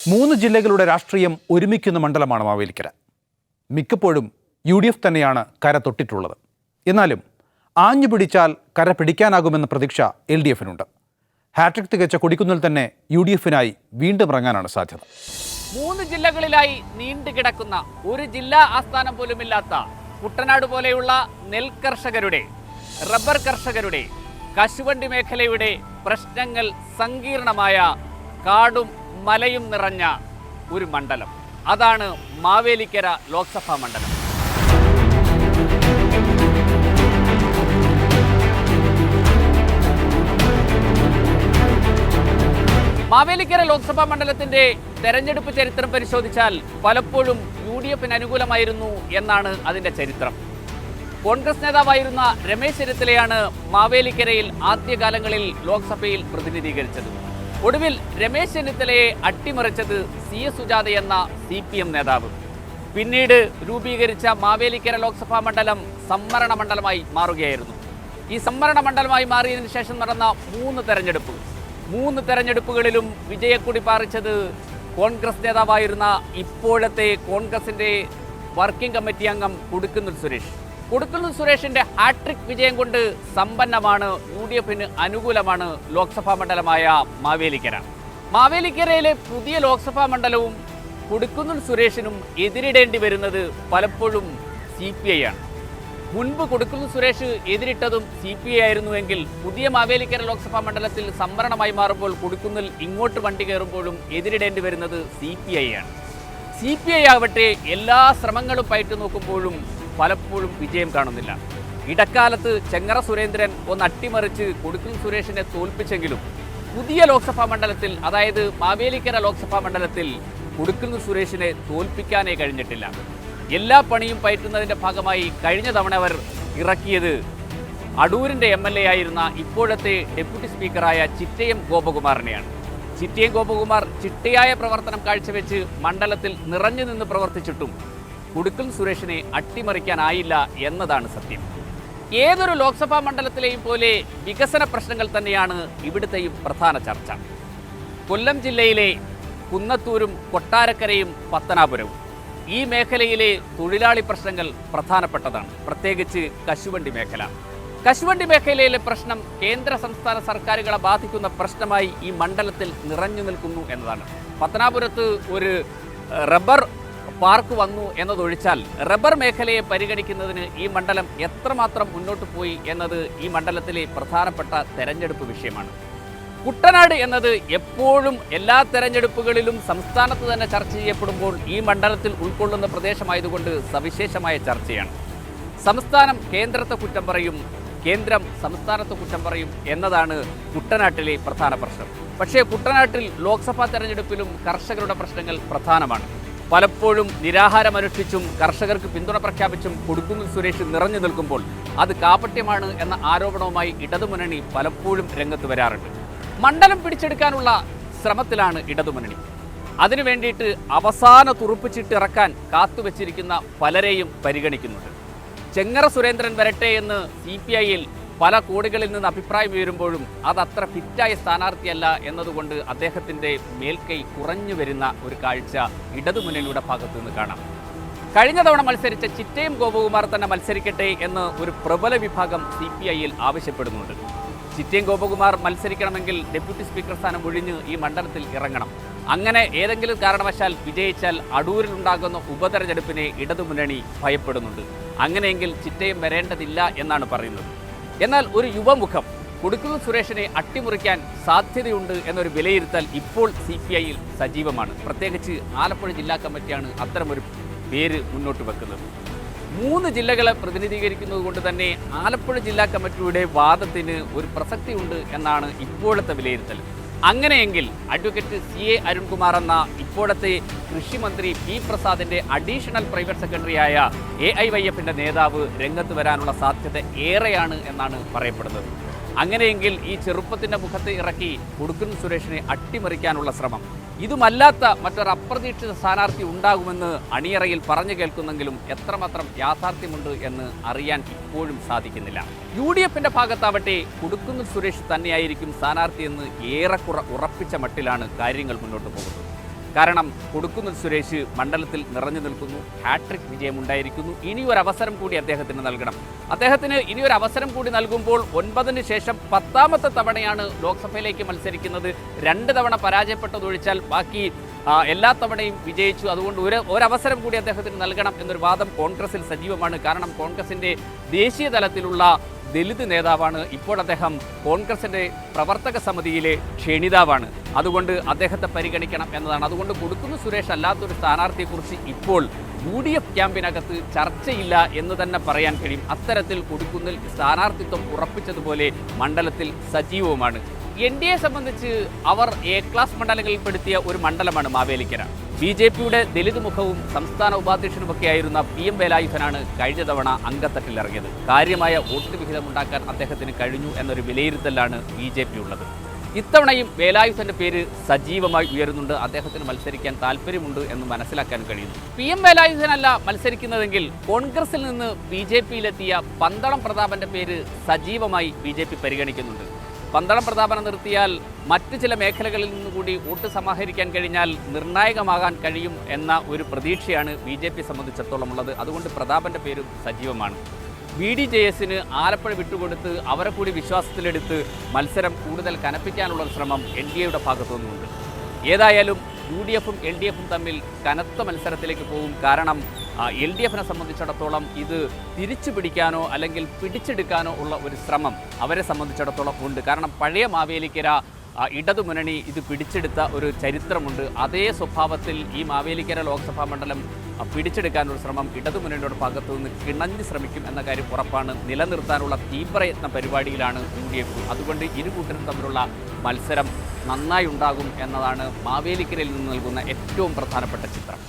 3 ജില്ലകളുടെ രാഷ്ട്രീയം ഒരുമിക്കുന്ന മണ്ഡലമാണ് മാവേലിക്കര. മിക്കപ്പോഴും UDF തന്നെയാണ് കര തൊട്ടിട്ടുള്ളത്. എന്നാലും ആഞ്ഞു പിടിച്ചാൽ കര പിടിക്കാനാകുമെന്ന പ്രതീക്ഷ LDFനുണ്ട്. ഹാട്രിക് തികച്ച കൊടിക്കുന്നിൽ തന്നെ UDFനായി വീണ്ടും ഇറങ്ങാനാണ് സാധ്യത. 3 ജില്ലകളിലായി നീണ്ടുകിടക്കുന്ന ഒരു ജില്ലാ ആസ്ഥാനം പോലുമില്ലാത്ത കുട്ടനാട് പോലെയുള്ള നെൽകർഷകരുടെ, റബ്ബർ കർഷകരുടെ, കശുവണ്ടി മേഖലയുടെ പ്രശ്നങ്ങൾ സങ്കീർണമായ കാടും മലയും നിറഞ്ഞ ഒരു മണ്ഡലം. അതാണ് മാവേലിക്കര ലോക്സഭാ മണ്ഡലം. മാവേലിക്കര ലോക്സഭാ മണ്ഡലത്തിന്റെ തെരഞ്ഞെടുപ്പ് ചരിത്രം പരിശോധിച്ചാൽ പലപ്പോഴും UDFന് അനുകൂലമായിരുന്നു എന്നാണ് അതിന്റെ ചരിത്രം. കോൺഗ്രസ് നേതാവായിരുന്ന രമേശ് ചെന്നിത്തലയാണ് മാവേലിക്കരയിൽ ആദ്യകാലങ്ങളിൽ ലോക്സഭയിൽ പ്രതിനിധീകരിച്ചത്. ഒടുവിൽ രമേശ് ചെന്നിത്തലയെ അട്ടിമറിച്ചത് CS സുജാത എന്ന CPM നേതാവ്. പിന്നീട് രൂപീകരിച്ച മാവേലിക്കര ലോക്സഭാ മണ്ഡലം സംവരണ മണ്ഡലമായി മാറുകയായിരുന്നു. ഈ സംവരണ മണ്ഡലമായി മാറിയതിനു ശേഷം നടന്ന 3 തെരഞ്ഞെടുപ്പുകളിലും വിജയക്കൊടി പാറിച്ചത് കോൺഗ്രസ് നേതാവായിരുന്ന ഇപ്പോഴത്തെ കോൺഗ്രസിന്റെ വർക്കിംഗ് കമ്മിറ്റി അംഗം കൊടിക്കുന്നിൽ സുരേഷ്. കൊടിക്കുന്നിൽ സുരേഷിന്റെ ഹാട്രിക് വിജയം കൊണ്ട് സമ്പന്നമാണ്, UDFന് അനുകൂലമാണ് ലോക്സഭാ മണ്ഡലമായ മാവേലിക്കര. മാവേലിക്കരയിലെ പുതിയ ലോക്സഭാ മണ്ഡലവും കൊടിക്കുന്നിൽ സുരേഷിനും എതിരിടേണ്ടി വരുന്നത് പലപ്പോഴും CPI ആണ്. മുൻപ് കൊടിക്കുന്നിൽ സുരേഷ് എതിരിട്ടതും CPI ആയിരുന്നുവെങ്കിൽ പുതിയ മാവേലിക്കര ലോക്സഭാ മണ്ഡലത്തിൽ സംവരണമായി മാറുമ്പോൾ കൊടിക്കുന്നിൽ ഇങ്ങോട്ട് വണ്ടി കയറുമ്പോഴും എതിരിടേണ്ടി വരുന്നത് CPI ആണ്. CPI ആവട്ടെ എല്ലാ ശ്രമങ്ങളും പയറ്റു നോക്കുമ്പോഴും പലപ്പോഴും വിജയം കാണുന്നില്ല. ഇടക്കാലത്ത് ചെങ്ങറ സുരേന്ദ്രൻ ഒന്ന് അട്ടിമറിച്ച് കൊടിക്കുന്നിൽ സുരേഷിനെ തോൽപ്പിച്ചെങ്കിലും പുതിയ ലോക്സഭാ മണ്ഡലത്തിൽ, അതായത് മാവേലിക്കര ലോക്സഭാ മണ്ഡലത്തിൽ കൊടിക്കുന്നിൽ സുരേഷിനെ തോൽപ്പിക്കാനേ കഴിഞ്ഞിട്ടില്ല. എല്ലാ പണിയും പയറ്റുന്നതിൻ്റെ ഭാഗമായി കഴിഞ്ഞ തവണ അവർ ഇറക്കിയത് അടൂരിൻ്റെ MLA ആയിരുന്ന ഇപ്പോഴത്തെ ഡെപ്യൂട്ടി സ്പീക്കറായ ചിറ്റയം ഗോപകുമാറിനെയാണ്. ചിറ്റയം ഗോപകുമാർ ചിട്ടയായ പ്രവർത്തനം കാഴ്ചവെച്ച് മണ്ഡലത്തിൽ നിറഞ്ഞു നിന്ന് പ്രവർത്തിച്ചിട്ടും കൊടിക്കുന്നിൽ സുരേഷിനെ അട്ടിമറിക്കാനായില്ല എന്നതാണ് സത്യം. ഏതൊരു ലോക്സഭാ മണ്ഡലത്തിലെയും പോലെ വികസന പ്രശ്നങ്ങൾ തന്നെയാണ് ഇവിടുത്തെയും പ്രധാന ചർച്ച. കൊല്ലം ജില്ലയിലെ കുന്നത്തൂരും കൊട്ടാരക്കരയും പത്തനാപുരവും ഈ മേഖലയിലെ തൊഴിലാളി പ്രശ്നങ്ങൾ പ്രധാനപ്പെട്ടതാണ്, പ്രത്യേകിച്ച് കശുവണ്ടി മേഖല. കശുവണ്ടി മേഖലയിലെ പ്രശ്നം കേന്ദ്ര സംസ്ഥാന സർക്കാരുകളെ ബാധിക്കുന്ന പ്രശ്നമായി ഈ മണ്ഡലത്തിൽ നിറഞ്ഞു നിൽക്കുന്നു എന്നതാണ്. പത്തനാപുരത്ത് ഒരു റബ്ബർ പാർക്ക് വന്നു എന്നതൊഴിച്ചാൽ റബ്ബർ മേഖലയെ പരിഗണിക്കുന്നതിന് ഈ മണ്ഡലം എത്രമാത്രം മുന്നോട്ട് പോയി എന്നത് ഈ മണ്ഡലത്തിലെ പ്രധാനപ്പെട്ട തെരഞ്ഞെടുപ്പ് വിഷയമാണ്. കുട്ടനാട് എന്നത് എപ്പോഴും എല്ലാ തെരഞ്ഞെടുപ്പുകളിലും സംസ്ഥാനത്ത് തന്നെ ചർച്ച ചെയ്യപ്പെടുമ്പോൾ ഈ മണ്ഡലത്തിൽ ഉൾക്കൊള്ളുന്ന പ്രദേശമായതുകൊണ്ട് സവിശേഷമായ ചർച്ചയാണ്. സംസ്ഥാനം കേന്ദ്രത്തെ കുറ്റം പറയും, കേന്ദ്രം സംസ്ഥാനത്തെ കുറ്റം പറയും എന്നതാണ് കുട്ടനാട്ടിലെ പ്രധാന പ്രശ്നം. പക്ഷേ കുട്ടനാട്ടിൽ ലോക്സഭാ തെരഞ്ഞെടുപ്പിലും കർഷകരുടെ പ്രശ്നങ്ങൾ പ്രധാനമാണ്. പലപ്പോഴും നിരാഹാരമനുഷ്ഠിച്ചും കർഷകർക്ക് പിന്തുണ പ്രഖ്യാപിച്ചും കൊടിക്കുന്നിൽ സുരേഷ് നിറഞ്ഞു നിൽക്കുമ്പോൾ അത് കാപട്യമാണ് എന്ന ആരോപണവുമായി ഇടതുമുന്നണി പലപ്പോഴും രംഗത്ത് വരാറുണ്ട്. മണ്ഡലം പിടിച്ചെടുക്കാനുള്ള ശ്രമത്തിലാണ് ഇടതുമുന്നണി. അതിനു വേണ്ടിയിട്ട് അവസാന തുറുപ്പിച്ചിട്ട് ഇറക്കാൻ കാത്തുവച്ചിരിക്കുന്ന പലരെയും പരിഗണിക്കുന്നുണ്ട്. ചെങ്ങറ സുരേന്ദ്രൻ വരട്ടെ എന്ന് CPIയിൽ പല കോടികളിൽ നിന്ന് അഭിപ്രായം ഉയരുമ്പോഴും അതത്ര ഫിറ്റായ സ്ഥാനാർത്ഥിയല്ല എന്നതുകൊണ്ട് അദ്ദേഹത്തിൻ്റെ മേൽക്കൈ കുറഞ്ഞു വരുന്ന ഒരു കാഴ്ച ഇടതുമുന്നണിയുടെ ഭാഗത്തു നിന്ന് കാണാം. കഴിഞ്ഞ തവണ മത്സരിച്ച ചിറ്റയം ഗോപകുമാർ തന്നെ മത്സരിക്കട്ടെ എന്ന് ഒരു പ്രബല വിഭാഗം CPIയിൽ ആവശ്യപ്പെടുന്നുണ്ട്. ചിറ്റയം ഗോപകുമാർ മത്സരിക്കണമെങ്കിൽ ഡെപ്യൂട്ടി സ്പീക്കർ സ്ഥാനം ഒഴിഞ്ഞ് ഈ മണ്ഡലത്തിൽ ഇറങ്ങണം. അങ്ങനെ ഏതെങ്കിലും കാരണവശാൽ വിജയിച്ചാൽ അടൂരിലുണ്ടാകുന്ന ഉപതെരഞ്ഞെടുപ്പിനെ ഇടതുമുന്നണി ഭയപ്പെടുന്നുണ്ട്. അങ്ങനെയെങ്കിൽ ചിറ്റയം വരേണ്ടതില്ല എന്നാണ് പറയുന്നത്. എന്നാൽ ഒരു യുവമുഖം കൊടിക്കുന്നിൽ സുരേഷിനെ അട്ടിമുറിക്കാൻ സാധ്യതയുണ്ട് എന്നൊരു വിലയിരുത്തൽ ഇപ്പോൾ CPIയിൽ സജീവമാണ്. പ്രത്യേകിച്ച് ആലപ്പുഴ ജില്ലാ കമ്മിറ്റിയാണ് അത്തരമൊരു പേര് മുന്നോട്ട് വെക്കുന്നത്. 3 ജില്ലകളെ പ്രതിനിധീകരിക്കുന്നത് കൊണ്ട് തന്നെ ആലപ്പുഴ ജില്ലാ കമ്മിറ്റിയുടെ വാദത്തിന് ഒരു പ്രസക്തിയുണ്ട് എന്നാണ് ഇപ്പോഴത്തെ വിലയിരുത്തൽ. അങ്ങനെയെങ്കിൽ അഡ്വക്കേറ്റ് CA അരുൺകുമാർ എന്ന ഇപ്പോഴത്തെ കൃഷിമന്ത്രി P പ്രസാദിൻ്റെ അഡീഷണൽ പ്രൈവറ്റ് സെക്രട്ടറിയായ AIYFൻ്റെ നേതാവ് രംഗത്ത് വരാനുള്ള സാധ്യത ഏറെയാണ് എന്നാണ് പറയപ്പെടുന്നത്. അങ്ങനെയെങ്കിൽ ഈ ചെറുപ്പത്തിൻ്റെ മുഖത്ത് ഇറക്കി കൊടിക്കുന്നിൽ സുരേഷിനെ അട്ടിമറിക്കാനുള്ള ശ്രമം, ഇതുമല്ലാത്ത മറ്റൊരു അപ്രതീക്ഷിത സ്ഥാനാർത്ഥി ഉണ്ടാകുമെന്ന് അണിയറയിൽ പറഞ്ഞു കേൾക്കുന്നെങ്കിലും എത്രമാത്രം യാഥാർത്ഥ്യമുണ്ട് എന്ന് അറിയാൻ ഇപ്പോഴും സാധിക്കുന്നില്ല. UDFന്റെ ഭാഗത്താവട്ടെ കൊടിക്കുന്നിൽ സുരേഷ് തന്നെയായിരിക്കും സ്ഥാനാർത്ഥിയെന്ന് ഏറെക്കുറെ ഉറപ്പിച്ച മട്ടിലാണ് കാര്യങ്ങൾ മുന്നോട്ട് പോകുന്നത്. കാരണം കൊടുക്കുന്നിൽ സുരേഷ് മണ്ഡലത്തിൽ നിറഞ്ഞു നിൽക്കുന്നു, ഹാട്രിക് വിജയമുണ്ടായിരിക്കുന്നു. ഇനിയൊരു അവസരം കൂടി അദ്ദേഹത്തിന് നൽകണം. അദ്ദേഹത്തിന് ഇനിയൊരു അവസരം കൂടി നൽകുമ്പോൾ 9-ന് ശേഷം 10ാമത്തെ തവണയാണ് ലോക്സഭയിലേക്ക് മത്സരിക്കുന്നത്. 2 തവണ പരാജയപ്പെട്ടതൊഴിച്ചാൽ ബാക്കി എല്ലാ തവണയും വിജയിച്ചു. അതുകൊണ്ട് ഒരവസരം കൂടി അദ്ദേഹത്തിന് നൽകണം എന്നൊരു വാദം കോൺഗ്രസിൽ സജീവമാണ്. കാരണം കോൺഗ്രസിൻ്റെ ദേശീയ തലത്തിലുള്ള ദലിത് നേതാവാണ്. ഇപ്പോൾ അദ്ദേഹം കോൺഗ്രസിൻ്റെ പ്രവർത്തക സമിതിയിലെ ക്ഷണിതാവാണ്. അതുകൊണ്ട് അദ്ദേഹത്തെ പരിഗണിക്കണം എന്നതാണ്. അതുകൊണ്ട് കൊടുക്കുന്ന സുരേഷ് അല്ലാത്തൊരു സ്ഥാനാർത്ഥിയെക്കുറിച്ച് ഇപ്പോൾ UDF ക്യാമ്പിനകത്ത് ചർച്ചയില്ല എന്ന് തന്നെ പറയാൻ കഴിയും. അത്തരത്തിൽ കൊടുക്കുന്നിൽ സ്ഥാനാർത്ഥിത്വം ഉറപ്പിച്ചതുപോലെ മണ്ഡലത്തിൽ സജീവവുമാണ്. NDA സംബന്ധിച്ച് അവർ A ക്ലാസ് മണ്ഡലങ്ങളിൽ പെടുത്തിയ ഒരു മണ്ഡലമാണ് മാവേലിക്കര. BJPയുടെ ദലിത് മുഖവും സംസ്ഥാന ഉപാധ്യക്ഷനുമൊക്കെയായിരുന്ന PM വേലായുധനാണ് കഴിഞ്ഞ തവണ അങ്കത്തട്ടിലിറങ്ങിയത്. കാര്യമായ വോട്ട് വിഹിതമുണ്ടാക്കാൻ അദ്ദേഹത്തിന് കഴിഞ്ഞു എന്നൊരു വിലയിരുത്തലാണ് BJP ഉള്ളത്. ഇത്തവണയും വേലായുധന്റെ പേര് സജീവമായി ഉയരുന്നുണ്ട്. അദ്ദേഹത്തിന് മത്സരിക്കാൻ താല്പര്യമുണ്ട് എന്ന് മനസ്സിലാക്കാൻ കഴിയുന്നു. PM വേലായുധനല്ല മത്സരിക്കുന്നതെങ്കിൽ കോൺഗ്രസിൽ നിന്ന് BJPയിലെത്തിയ പന്തളം പ്രതാപന്റെ പേര് സജീവമായി BJP പരിഗണിക്കുന്നുണ്ട്. പന്തളം പ്രതാപനെ നിർത്തിയാൽ മറ്റ് ചില മേഖലകളിൽ നിന്നുകൂടി വോട്ട് സമാഹരിക്കാൻ കഴിഞ്ഞാൽ നിർണായകമാകാൻ കഴിയും എന്ന ഒരു പ്രതീക്ഷയാണ് BJP സംബന്ധിച്ചിടത്തോളം ഉള്ളത്. അതുകൊണ്ട് പ്രതാപന്റെ പേരും സജീവമാണ്. BDJSന് ആലപ്പുഴ വിട്ടുകൊടുത്ത് അവരെ കൂടി വിശ്വാസത്തിലെടുത്ത് മത്സരം കൂടുതൽ കനപ്പിക്കാനുള്ള ശ്രമം NDAയുടെ ഭാഗത്തുനിന്നുണ്ട്. ഏതായാലും UDFും LDFും തമ്മിൽ കനത്ത മത്സരത്തിലേക്ക് പോകും. കാരണം LDFിനെ സംബന്ധിച്ചിടത്തോളം ഇത് തിരിച്ചു പിടിക്കാനോ അല്ലെങ്കിൽ പിടിച്ചെടുക്കാനോ ഉള്ള ഒരു ശ്രമം അവരെ സംബന്ധിച്ചിടത്തോളം ഉണ്ട്. കാരണം പഴയ മാവേലിക്കര ഇടതുമുന്നണി ഇത് പിടിച്ചെടുത്ത ഒരു ചരിത്രമുണ്ട്. അതേ സ്വഭാവത്തിൽ ഈ മാവേലിക്കര ലോക്സഭാ മണ്ഡലം പിടിച്ചെടുക്കാനുള്ള ശ്രമം ഇടതുമുന്നണിയുടെ ഭാഗത്തു നിന്ന് കിണഞ്ഞ് ശ്രമിക്കും എന്ന കാര്യം ഉറപ്പാണ്. നിലനിർത്താനുള്ള തീവ്രയത്ന പരിപാടിയിലാണ് UDF. അതുകൊണ്ട് ഇരു കൂട്ടരും തമ്മിലുള്ള മത്സരം നന്നായി ഉണ്ടാകും എന്നതാണ് മാവേലിക്കരയിൽ നിന്ന് നൽകുന്ന ഏറ്റവും പ്രധാനപ്പെട്ട ചിത്രം.